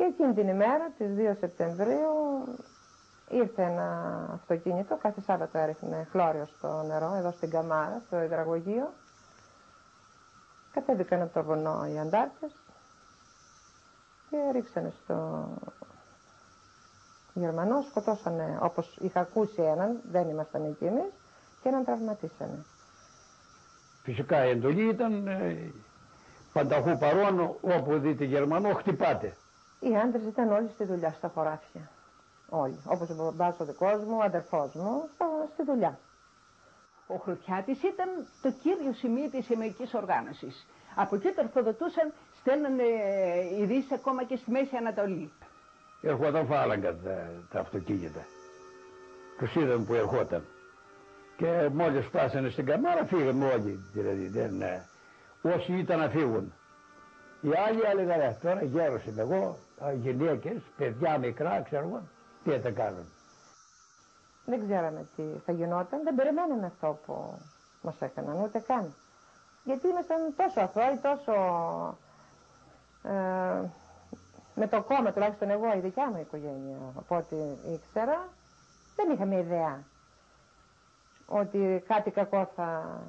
Και εκείνη την ημέρα, τις 2 Σεπτεμβρίου, ήρθε ένα αυτοκίνητο, κάθε Σάββατο έριχνε χλώριο στο νερό, εδώ στην Καμάρα, στο υδραγωγείο. Κατέβηκαν από το βουνό οι αντάρτες και ρίξανε στο Γερμανό, σκοτώσανε, όπως είχα ακούσει έναν, δεν ήμασταν εκεί εμείς, και έναν τραυματίσανε. Φυσικά η εντολή ήταν πανταχού παρόν, όπου δείτε Γερμανό χτυπάτε. Οι άντρες ήταν όλοι στη δουλειά, στα χωράφια. Όλοι. Όπως ο μπαμπάς ο δικός μου, ο αδερφός μου, στη δουλειά. Ο Χρουπιάτης ήταν το κύριο σημείο της ημερικής οργάνωσης. Από εκεί τροφοδοτούσαν, στέλνανε ειδήσεις ακόμα και στη Μέση Ανατολή. Ερχόταν φάλαγγα τα αυτοκίνητα. Τους είδαμε που ερχόταν. Και μόλις φτάσανε στην Καμάρα φύγαμε όλοι. Δηλαδή, όσοι ήταν να φύγουν. Οι άλλοι έλεγαν τώρα γέρος είμαι εγώ, γυναίκες, παιδιά μικρά, ξέρω εγώ, τι θα κάνουν. Δεν ξέραμε τι θα γινόταν, δεν περιμέναμε αυτό που μας έκαναν, ούτε καν. Γιατί ήμασταν τόσο αθώοι, τόσο με το κόμμα, τουλάχιστον εγώ, η δικιά μου οικογένεια, από ό,τι ήξερα, δεν είχαμε ιδέα ότι κάτι κακό θα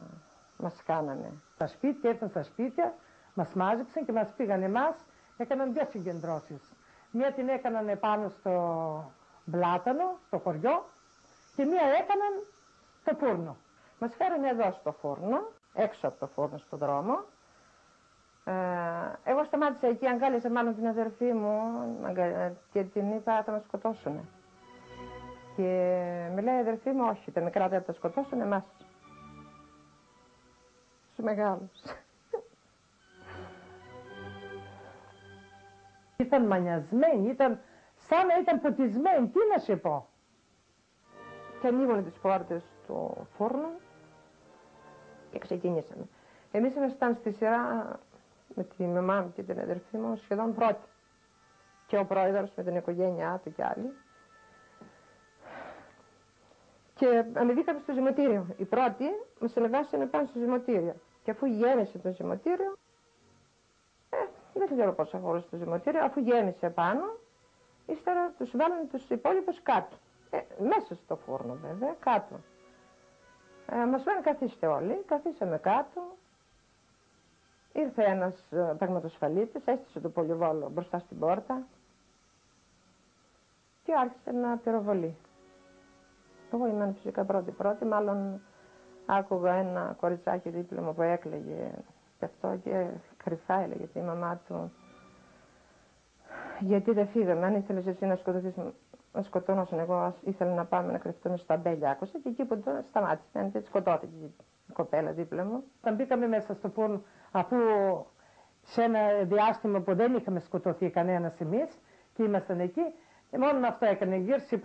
μας κάνανε. Τα σπίτια, ήρθαν στα σπίτια, μας μάζεψαν και μας πήγαν εμάς, έκαναν 2 συγκεντρώσεις. Μία την έκαναν πάνω στο Μπλάτανο, στο χωριό, και μία έκαναν στο φούρνο. Μας φέρανε εδώ στο φούρνο, έξω από το φούρνο στον δρόμο. Εγώ σταμάτησα εκεί, αγκάλιασα μάλλον την αδερφή μου και την είπα θα μας σκοτώσουνε. Και με λέει η αδερφή μου, όχι, τα μικρά δεν θα τα σκοτώσουν, εμάς. Στους μεγάλους. Ήταν μανιασμένοι, ήταν σαν να ήταν ποτισμένοι, τι να σε πω. Και ανοίγουν τις πόρτες του φούρνου και ξεκινήσαμε. Εμείς ήμασταν στη σειρά με τη μαμά μου και την αδερφή μου σχεδόν πρώτη. Και ο πρόεδρος με την οικογένειά του κι άλλοι. Και ανεβήκαμε στο ζυμωτήριο. Οι πρώτοι μας ανεβάσανε πάνω στο ζυμωτήριο. Και αφού γέμισε το ζυμωτήριο, δεν ξέρω πώς αφορούσε το ζυμωτήριο, αφού γέμισε πάνω, ύστερα τους βάλανε τους υπόλοιπους κάτω. Μέσα στο φούρνο βέβαια, κάτω. Μας λένε καθίστε όλοι, καθίσαμε κάτω. Ήρθε ένας πραγματοσφαλίτης, έστησε το πολυβόλο μπροστά στην πόρτα και άρχισε να πυροβολεί. Εγώ ήμουν φυσικά πρώτη, μάλλον άκουγα ένα κοριτσάκι δίπλα μου που έκλαιγε και αυτό και κρυφά έλεγε τη μαμά του γιατί δεν φύγαμε, αν ήθελες εσύ να σκοτωθείς να σκοτώνωσαν, εγώ ήθελα να πάμε να κρυφτούμε στα μπέλια, άκουσα και εκεί που το σταμάτησε, και σκοτώθηκε η κοπέλα δίπλα μου. Όταν μπήκαμε μέσα στο φούρνο, αφού σε ένα διάστημα που δεν είχαμε σκοτωθεί κανένας εμείς και ήμασταν εκεί, μόνο αυτό έκανε, γύρσει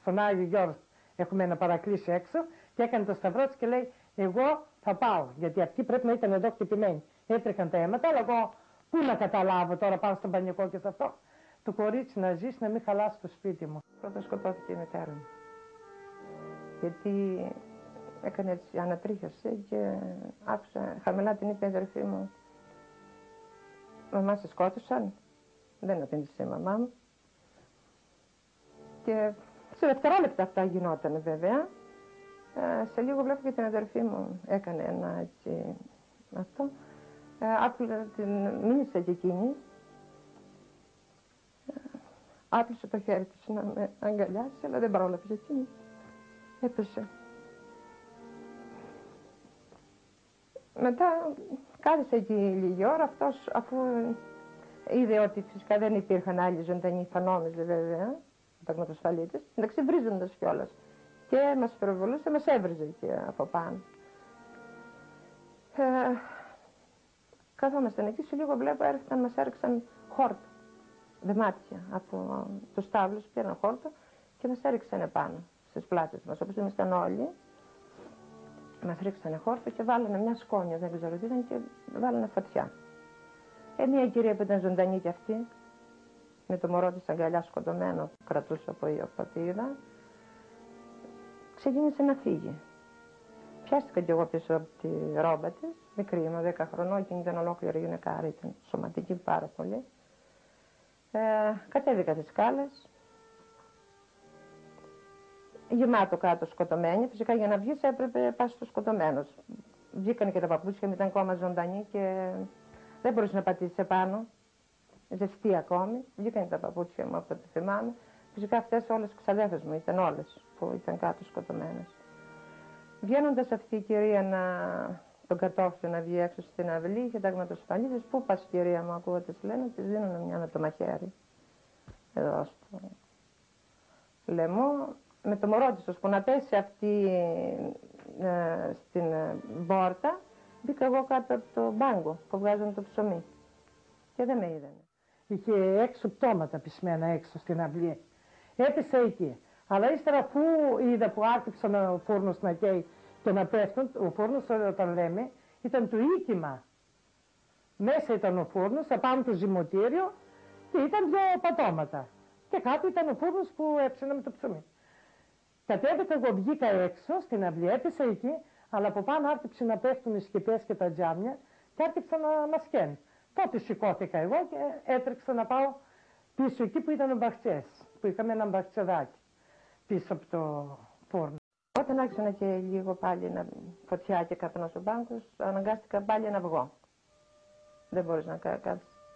στον Άγιο Γιώργο, έχουμε ένα παρακλήσιο έξω και έκανε το σταυρό της και λέει εγώ θα πάω, γιατί αυτοί πρέπει να ήταν εδώ χτυπημένοι. Έτρεχαν τα αίματα, αλλά εγώ πού να καταλάβω τώρα πάω στον πανικό και σε αυτό. Το κορίτσι να ζήσει, να μην χαλάσει το σπίτι μου. Πρώτα σκοτώθηκε η μητέρα μου. Γιατί έκανε έτσι, ανατρίχιασε και άκουσα, χαμηλά την είπε η αδερφή μου. Μαμά σε σκότωσαν. Δεν απήντησε η μαμά μου. Και σε δευτερόλεπτα αυτά γινότανε βέβαια. Σε λίγο βλέπω και την αδερφή μου έκανε ένα έτσι αυτό. Άκουλα την μίλησε και εκείνη. Άπλωσε το χέρι της να με αγκαλιάσει, αλλά δεν πρόλαβε εκείνη. Έπεσε. Μετά κάθισε εκεί λίγη ώρα, αυτός αφού είδε ότι φυσικά δεν υπήρχαν άλλοι ζωντανοί, θα νόμιζε βέβαια, ο ταγματοσφαλίτης, εντάξει βρίζοντας κιόλας. Και μας πυροβολούσε, μας έβριζε και από πάνω. Καθόμασταν εκεί, σε λίγο βλέπω έρχονταν, μας έριξαν χόρτα, δεμάτια από τους τάβλους, πήραν χόρτα και μας έριξαν επάνω στις πλάτες μας, όπως ήμασταν όλοι. Μας ρίξανε χόρτα και βάλανε μια σκόνια, δεν ξέρω τι ήταν, και βάλανε φωτιά. Μια κυρία που ήταν ζωντανή κι αυτή, με το μωρό της αγκαλιά σκοτωμένο, κρατούσε από ό,τι είδα, ξεκίνησε να φύγει. Πιάστηκα κι εγώ πίσω από τη ρόμπα της, μικρή είμαι, 10 χρονών, εκείνη ήταν ολόκληρη γυναικάρα, ήταν σωματική πάρα πολύ. Κατέβηκα τις σκάλες, γεμάτο κάτω σκοτωμένοι. Φυσικά για να βγεις έπρεπε πας στο σκοτωμένος. Βγήκαν και τα παπούτσια μου, ήταν ακόμα ζωντανοί και δεν μπορούσε να πατήσει επάνω. Ζεστή ακόμη. Βγήκαν τα παπούτσια μου από ό,τι θυμάμαι. Φυσικά αυτές όλες οι ξαδέρφες μου ήταν όλες που ήταν κάτω σκοτωμένες. Βγαίνοντας αυτή η κυρία τον κατόφλι να βγει έξω στην αυλή, είχε ταγματοσφαλίδες. Πού πας κυρία μου, ακούω τις λένε, της δίνουν μια με το μαχαίρι. Εδώ στο λαιμό, με το μωρό της, ώσπου να πέσει αυτή στην πόρτα, μπήκα εγώ κάτω από το μπάγκο που βγάζουν το ψωμί και δεν με είδανε. Είχε έξω πτώματα πισμένα έξω στην αυλή. Έπεσα εκεί. Αλλά ύστερα αφού είδα που άρχισε ο φούρνος να καίει και να πέφτουν, ο φούρνος όταν λέμε ήταν το οίκημα. Μέσα ήταν ο φούρνος, απάνω το ζυμωτήριο και ήταν δύο πατώματα. Και κάτω ήταν ο φούρνος που έψαινα με το ψωμί. Κατέβηκα εγώ, βγήκα έξω στην αυλή, έπεσα εκεί, αλλά από πάνω άρχισε να πέφτουν οι σκεπές και τα τζάμια και άρχισε να μας καίνουν. Τότε σηκώθηκα εγώ και έτρεξα να πάω πίσω εκεί που ήταν ο μπαχτσές, που είχαμε ένα μπαχτσεδάκι πίσω από το φούρνο. Όταν άρχισα και λίγο πάλι φωτιά και καπνός ο μπάνκος, αναγκάστηκα πάλι να βγω. Δεν μπορείς να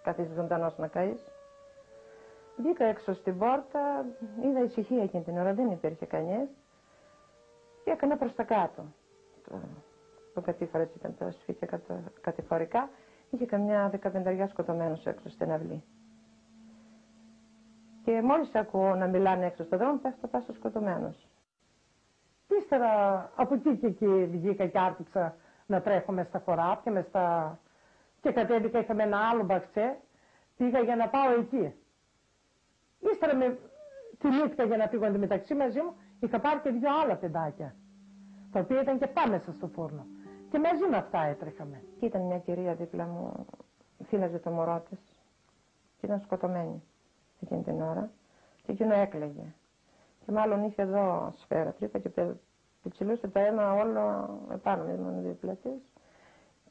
καθίσεις ζωντανός να καείς. Βγήκα έξω στην πόρτα, είδα ησυχία εκείνη την ώρα, δεν υπήρχε κανείς. Και έκανα προς τα κάτω. Το κατήφορο έτσι ήταν τα σφίτια κατηφορικά. Είχε καμιά 15 σκοτωμένους έξω στην αυλή. Και μόλις ακούω να μιλάνε έξω στον δρόμο, πέφτω πάσο σκοτωμένος. Ύστερα από εκεί και εκεί βγήκα και άρχισα να τρέχω μες στα χωράφια, και κατέβηκα, είχαμε ένα άλλο μπαξέ, πήγα για να πάω εκεί. Ύστερα με θυμήθηκα για να φύγω μεταξύ μαζί μου, είχα πάρει και δύο άλλα παιδάκια, τα οποία ήταν και πάμε μέσα στο φούρνο. Και μαζί με αυτά έτρεχαμε. Και ήταν μια κυρία δίπλα μου, φύλαζε το μωρό της και ήταν σκοτωμένη εκείνη την ώρα και εκείνο έκλαιγε. Και μάλλον είχε εδώ σφαίρα τρύπα και πιτσιλούσε το αίμα όλο επάνω με μόνο δίπλα της.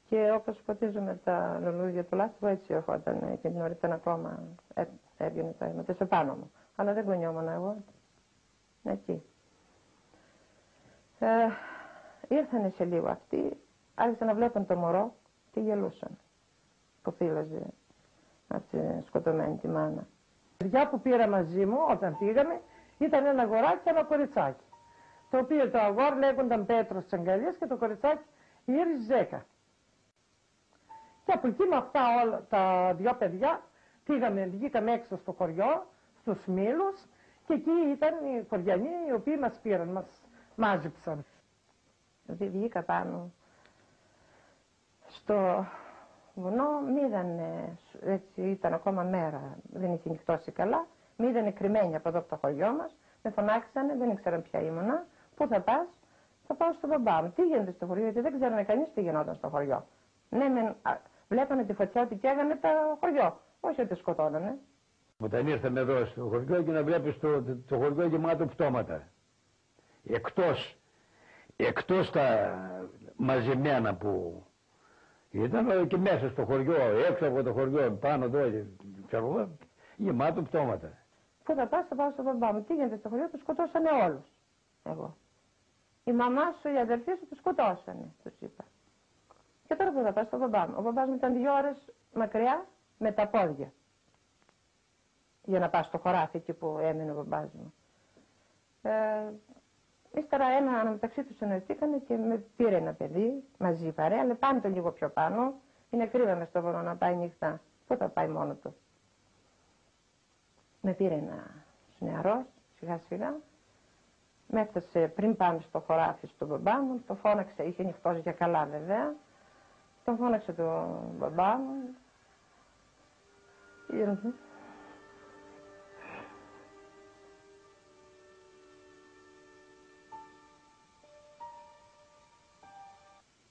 Και όπως ποτίζουμε τα λουλούδια του λάστιχου, έτσι ερχόταν εκείνη την ώρα, ήταν ακόμα, έβγαινε το αίμα της επάνω μου. Αλλά δεν κουνιόμουν εγώ, εκεί. Ήρθανε σε λίγο αυτοί, άρχισαν να βλέπουν το μωρό και γελούσαν που φύλαζε αυτή σκοτωμένη τη μάνα. Τα παιδιά που πήρα μαζί μου όταν πήγαμε ήταν ένα αγοράκι και ένα κοριτσάκι. Το οποίο το αγόρι λέγονταν Πέτρος Τσαγκαλιάς και το κοριτσάκι Ήρης Ζέκα. Και από εκεί με αυτά όλα τα δυο παιδιά βγήκαμε έξω στο χωριό, στους Μήλους, και εκεί ήταν οι χωριανοί οι οποίοι μας πήραν, μας μάζεψαν. Δηλαδή βγήκα πάνω στο βουνό, μ' είδανε, έτσι ήταν ακόμα μέρα, δεν είχε νυχτώσει καλά, μ' είδανε κρυμμένη από εδώ από το χωριό μας, με φωνάξανε, δεν ήξεραν ποια ήμουνα, πού θα πας, θα πάω στο μπαμπά μου. Τι γίνεται στο χωριό, γιατί δεν ξέρανε κανείς τι γινόταν στο χωριό. Ναι, βλέπανε τη φωτιά ότι καίγανε το χωριό, όχι ότι σκοτώνανε. Όταν ήρθαμε εδώ στο χωριό και να βλέπεις το χωριό γεμάτο πτώματα. Εκτός τα μαζεμένα που ήταν και μέσα στο χωριό, έξω από το χωριό, πάνω εδώ, ξέρω εγώ, γεμάτο πτώματα. Πού θα πας, θα πάω στο μπαμπά μου. Τι γίνεται στο χωριό, τους σκοτώσανε όλους. Εγώ. Η μαμά σου, η αδερφή σου, τους σκοτώσανε, τους είπα. Και τώρα που θα πας στο μπαμπά μου. Ο μπαμπάς μου ήταν 2 ώρες μακριά με τα πόδια. Για να πας στο χωράφι εκεί που έμεινε ο μπαμπάς μου. Ύστερα αναμεταξύ τους εννοηθήκανε και με πήρε ένα παιδί μαζί παρέα, αλλά πάνε το λίγο πιο πάνω. Είναι κρίμα μες στο βουνό να πάει νύχτα. Πού θα πάει μόνο του. Με πήρε ένα νεαρός, σιγά σιγά. Με έφτασε πριν πάμε στο χωράφι στον μπαμπά μου, το φώναξε, είχε νυχτώσει για καλά βέβαια. Τον φώναξε τον μπαμπά μου.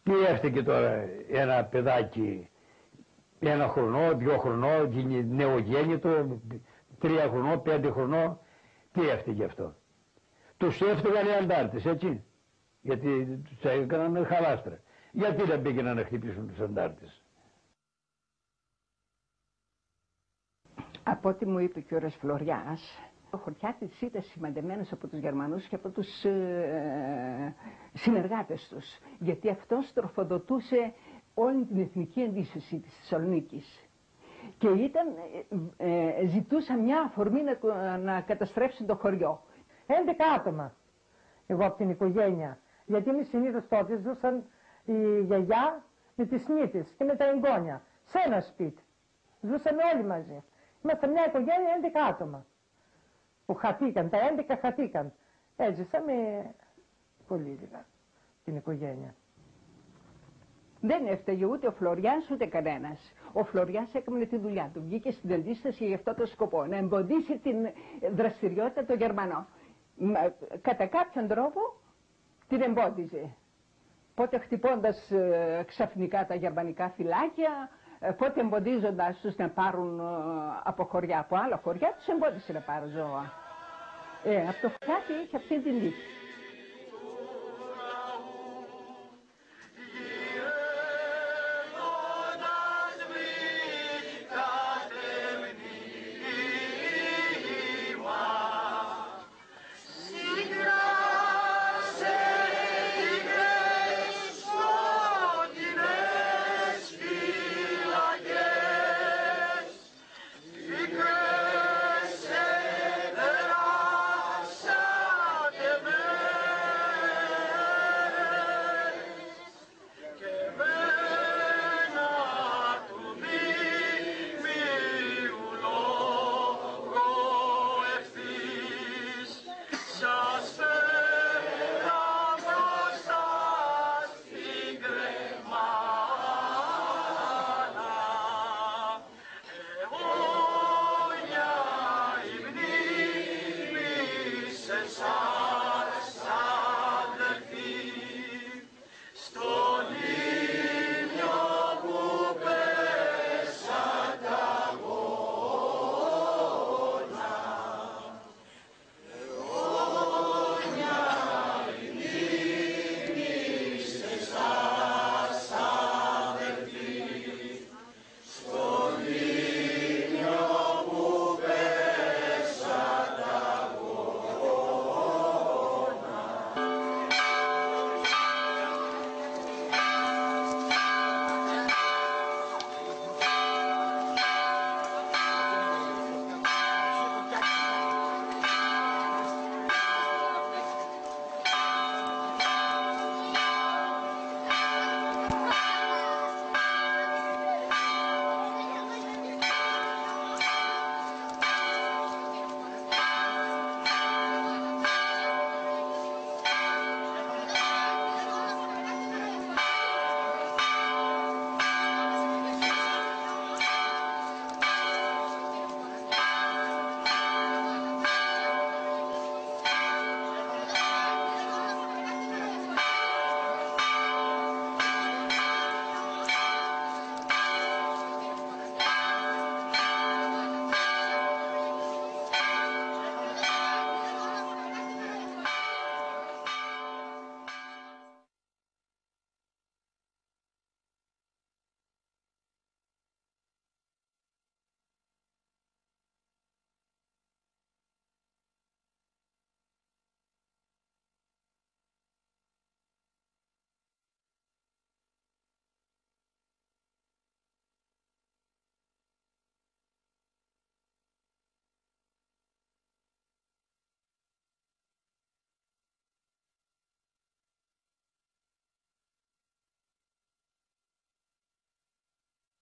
Τι έφταιγε τώρα ένα παιδάκι 1 χρονό, 2 χρονό, νεογέννητο, 3 χρονό, 5 χρονό, τι έφταιγε αυτό. Τους έφταιγαν οι αντάρτες, έτσι, γιατί τους έκαναν χαλάστρα. Γιατί δεν πήγαιναν να χτυπήσουν τους αντάρτες. Από ό,τι μου είπε ο κύριος Φλωριάς, ο Χορτιάτης ήταν σημαντεμένος από τους Γερμανούς και από τους συνεργάτες τους, γιατί αυτός τροφοδοτούσε όλη την εθνική αντίσταση της Θεσσαλονίκης. Και ζητούσαν μια αφορμή να καταστρέψουν το χωριό. 11 άτομα εγώ από την οικογένεια, γιατί εμείς συνήθως τότε ζούσαν η γιαγιά με τις νύτες και με τα εγγόνια σε ένα σπίτι. Ζούσαμε όλοι μαζί. Είμαστε μια οικογένεια 11 άτομα που χαθήκαν, τα 11 χαθήκαν. Έζησαμε πολύ λίγα την οικογένεια. Δεν έφταιγε ούτε ο Φλωριάς ούτε κανένας. Ο Φλωριάς έκανε τη δουλειά του. Βγήκε στην αντίσταση για αυτό το σκοπό, να εμποδίσει την δραστηριότητα των Γερμανών. Κατά κάποιον τρόπο την εμπόδιζε. Πότε χτυπώντας ξαφνικά τα γερμανικά φυλάκια, πότε εμποδίζοντας τους να πάρουν από χωριά, από άλλα χωριά, τους εμπόδισε να πάρουν ζώα. Από το Χορτιάτη είχε αυτή την λύση.